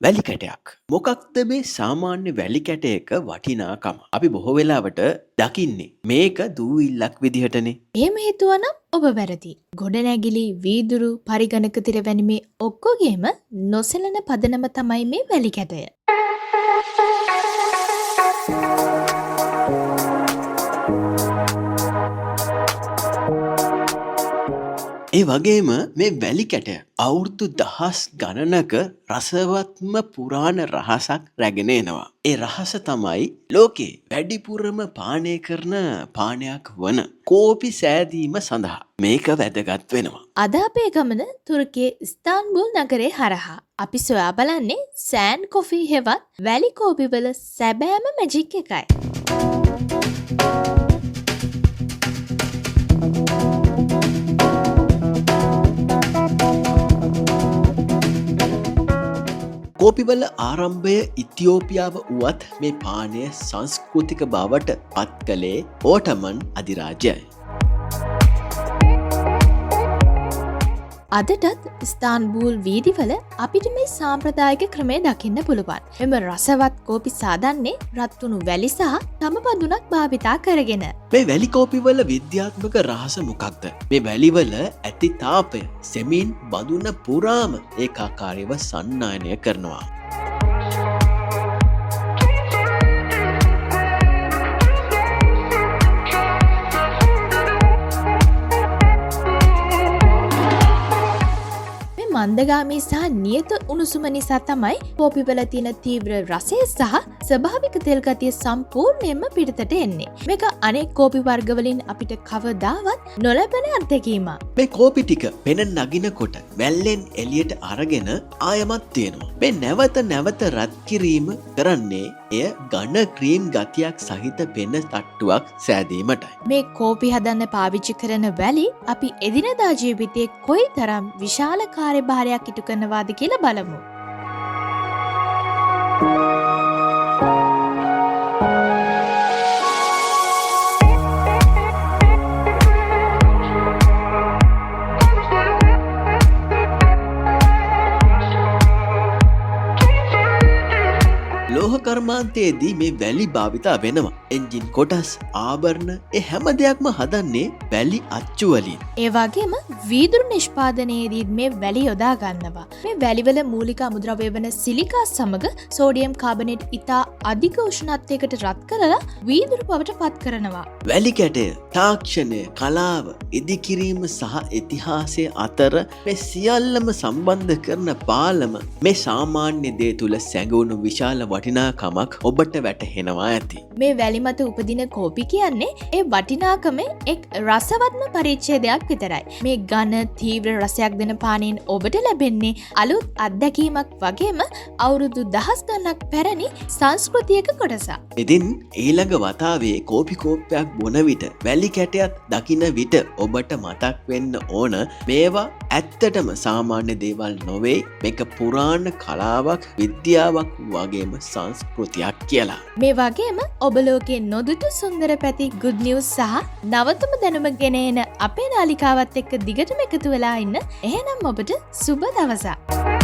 වැලි කැටයක්. මොකක්ද මේ සාමාන්‍ය වැලි කැටයක වටිනාකම? අපි බොහෝ වෙලාවට දකින්නේ මේක දූවිල්ලක් විදිහටනේ. එහෙම හිතුවනම් ඔබ වැරදි. ගොඩනැගිලි, වීදුරු, පරිගණක තිර වැනි මේ ඔක්කොගේම නොසැලෙන පදනම තමයි මේ වැලි කැටය. ඒ වගේම මේ වැලි කැටය අවුරුදු දහස් ගණනක රසවත්ම පුරාණ රහසක් රැගෙන එනවා. ඒ රහස තමයි ලෝකේ වැඩිපුරම පානය කරන පානයක් වන කෝපි සෑදීම සඳහා මේක වැදගත් වෙනවා. අද අපේ ගමන තුර්කියේ ඉස්තාන්බුල් නගරේ හරහා. අපි සොයා බලන්නේ සෑන් කොෆි හෙවත් වැලි කෝපිවල සැබෑම මැජික් එකයි. කෝපිවල ආරම්භය ඉතියෝපියාව වුවත් මේ පානය සංස්කෘතික බවට පත් කළේ ඕටමන් අධිරාජ්‍යයි. අදටත් ස්ථාන්බූල් වීදිවල අපිට මේ සාම්ප්‍රදායික ක්‍රමය දකින්න පුළුවන්. එම රසවත් කෝපි සාදන්නේ රත්තුණු වැලි සහ තම බඳුනක් භාවිතා කරගෙන. මේ වැලි කෝපිවල විද්‍යාත්මක රහස මොකක්ද? මේ වැලිවල ඇති තාපය සෙමින් බඳුන පුරාම ඒකාකාරීව සන්නායනය කරනවා. මන්දගාමී සහ නියත උණුසුම නිසා තමයි කෝපිවල තියෙන තීව්‍ර රසය සහ ස්වභාවික තෙල් ගතිය සම්පූර්ණයෙන්ම පිටතට එන්නේ. මේක අනෙක් කෝපි වර්ගවලින් අපිට කවදාවත් නොලැබෙන අත්දැකීමක්. මේ කෝපි ටික පෙන නගිනකොට වැල්ලෙන් එළියට අරගෙන ආයමත් තියෙනවා. මේ නැවත නැවත රත් කිරීම කරන්නේ එය ඝන ක්‍රීම් ගතියක් සහිත පෙන තට්ටුවක් සෑදීමටයි. මේ කෝපි හදන්න පාවිච්චි කරන වැලි අපි එදිනදා ජීවිතයේ කොයිතරම් විශාල කාර්යභාරයක් ඉටු කරනවාද කියලා බලමු. ලෝහ කර්මාන්තයේදී මේ වැලි භාවිතා වෙනවා. එන්ජින් කොටස්, ආභරණ ඒ හැම දෙයක්ම හදන්නේ වැලි අච්චු වලින්. ඒ වගේම වීදුරු නිෂ්පාදනයේදී මේ වැලි යොදා ගන්නවා. මේ වැලිවල මූලික අමුද්‍රව්‍ය වන සිලිකා සමග සෝඩියම් කාබනේට් ඉතා අධික උෂ්ණත්වයකට රත් කරලා වීදුරු බවට පත් කරනවා. වැලි කැටය, තාක්ෂණය, කලාව, ඉදිකිරීම සහ ඉතිහාසය අතර මේ සියල්ලම සම්බන්ධ කරන පාලම මේ සාමාන්‍ය දේ තුල සැඟවුණු විශාල වටිනාකමක් ඔබට වැටහෙනවා ඇති. මේ වැලි මත උපදින කෝපි කියන්නේ ඒ වටිනාකමේ එක් රසවත්ම පරිච්ඡේදයක් විතරයි. මේ ඝන තීව්‍ර රසයක් දෙන පානයෙන් ඔබට ලැබෙන්නේ අලුත් අත්දැකීමක් වගේම අවුරුදු දහස් ගණනක් පැරණි සංස්කෘතියක කොටසක්. ඉතින් ඊළඟ වතාවේ කෝපි කෝප්පයක් බොන විට වැලි කැටයක් දකින විට ඔබට මතක් වෙන්න ඕන මේවා ඇත්තටම සාමාන්‍ය දේවල් නොවේ. මේක පුරාණ කලාවක්, විද්‍යාවක් වගේම සංස්කෘතියක් කියලා. මේ වගේම ඔබ ලෝකයේ නොදුටු සුන්දර පැති good news සහ නවතම දැනුම ගෙන එන අපේ නාලිකාවත් එක්ක දිගටම එකතු වෙලා ඉන්න. එහෙනම් ඔබට සුබ දවසක්.